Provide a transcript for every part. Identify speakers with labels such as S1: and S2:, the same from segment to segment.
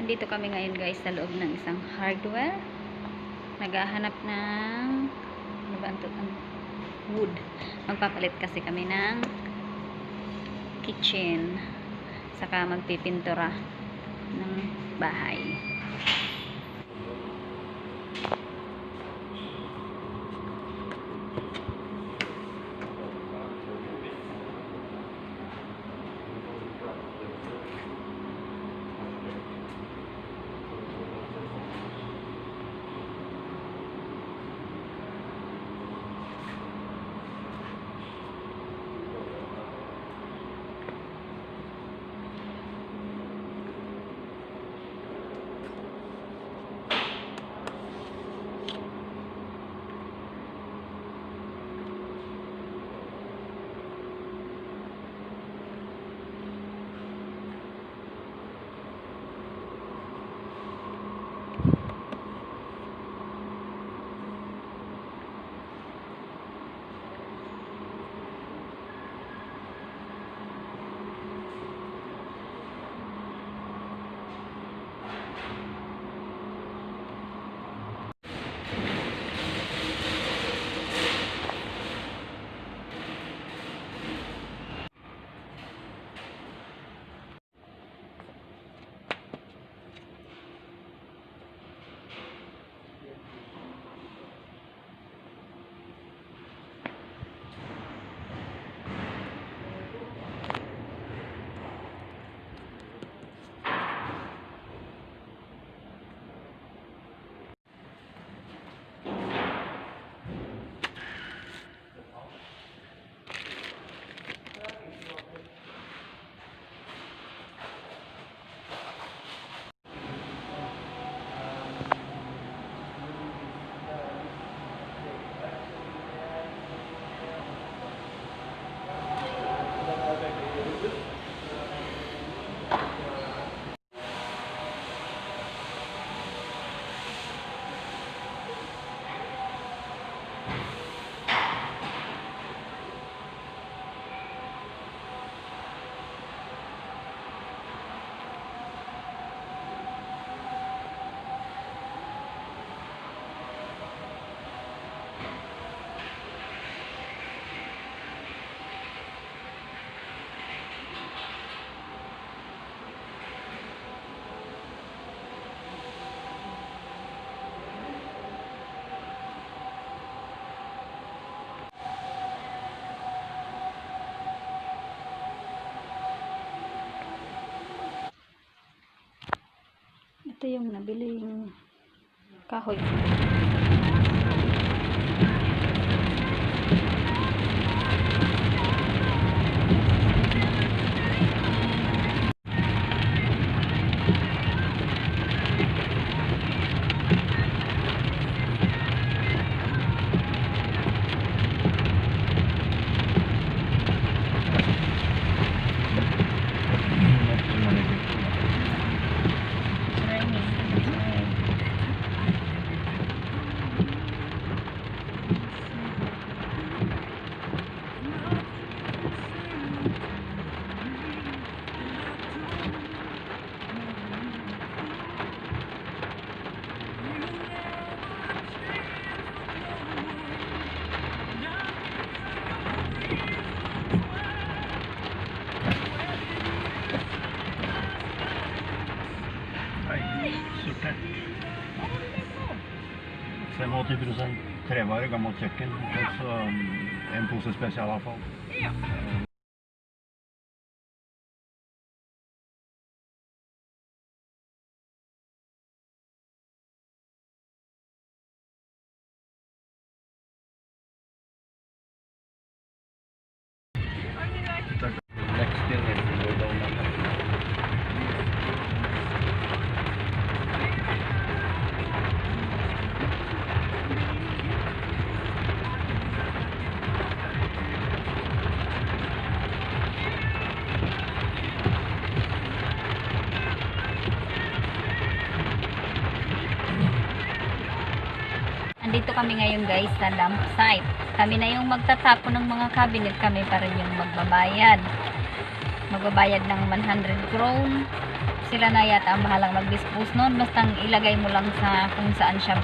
S1: Nandito kami ngayon guys sa loob ng isang hardware. Naghahanap ng ano ba ang wood. Magpapalit kasi kami ng kitchen. Saka magpipintura ng bahay. Ito yung nabiling kahoy.
S2: Sen 80% trevare, gammelt kjøkken, og så en pose spesialavfall.
S3: Ja.
S2: Next year, go down na.
S1: Andito kami ngayon guys sa dump site. Kami na yung magtatapon ng mga cabinet, kami pa rin yung magbabayad. Magbabayad ng 100 krone Sila na yata ang bahalang mag-dispose nun. Basta ilagay mo lang sa kung saan siya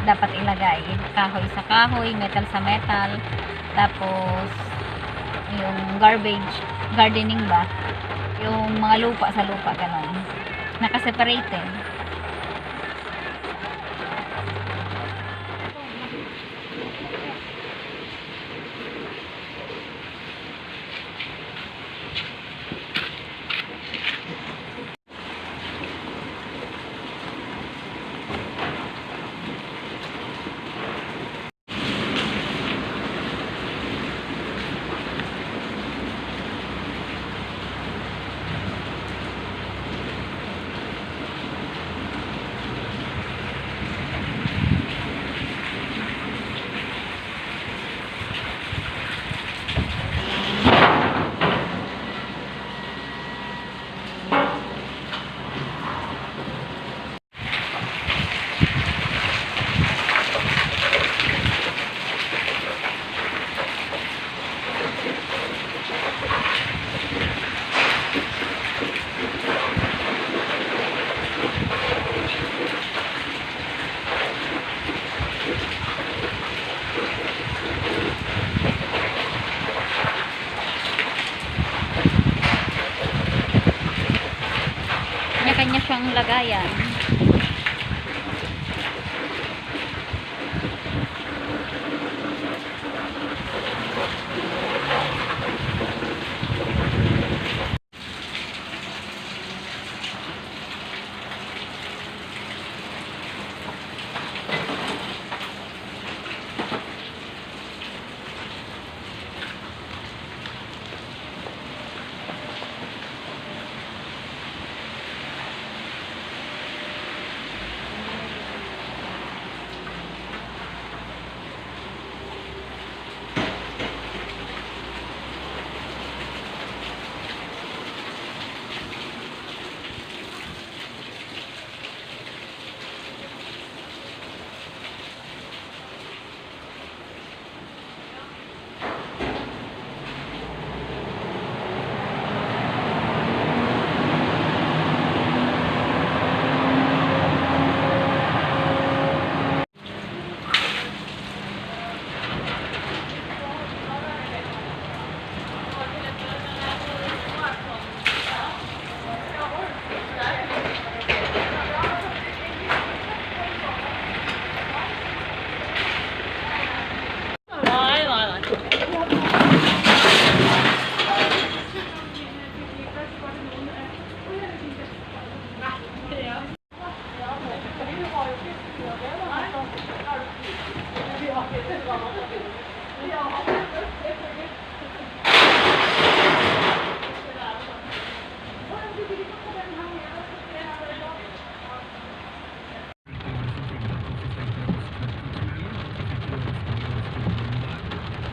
S1: dapat ilagay. Kahoy sa kahoy, metal sa metal. Tapos, yung garbage, gardening ba? Yung mga lupa sa lupa, ganun. Naka-separated. Kanya-kanya siyang lagayan.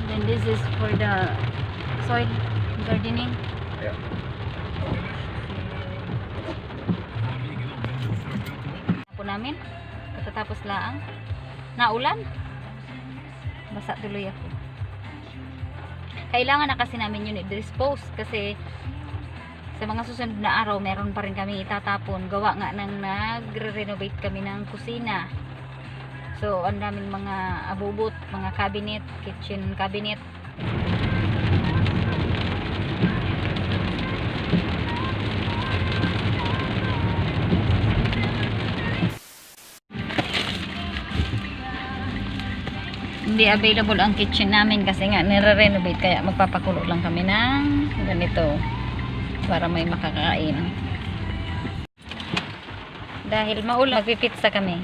S1: And this is for the soil gardening.
S2: Ja.
S1: Po namin pagkatapos laang naulan, basa tuloy ako. Kailangan na kasi namin yun i-dispose kasi sa mga susunod na araw meron pa rin kami itatapon. Gawa nga nang nagre-renovate kami ng kusina. So, ang daming mga abubot, mga cabinet, kitchen cabinet. Hindi available ang kitchen namin kasi nga nire-renovate, kaya magpapakulo lang kami ng ganito para may makakain. Dahil maulan, magpipizza kami.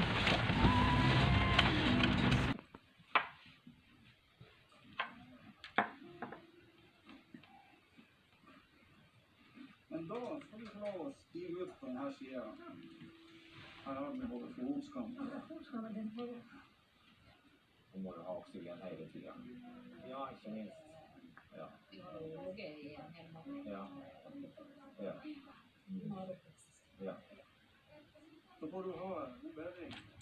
S3: Men då ska vi ta och stiga upp på den här sidan. Här har vi både fotskam.
S4: Hon må ha oxygen hela tiden. Ja, inte minst. Ja. Ja. Ja. Ja.
S3: Då får du ha en bädding.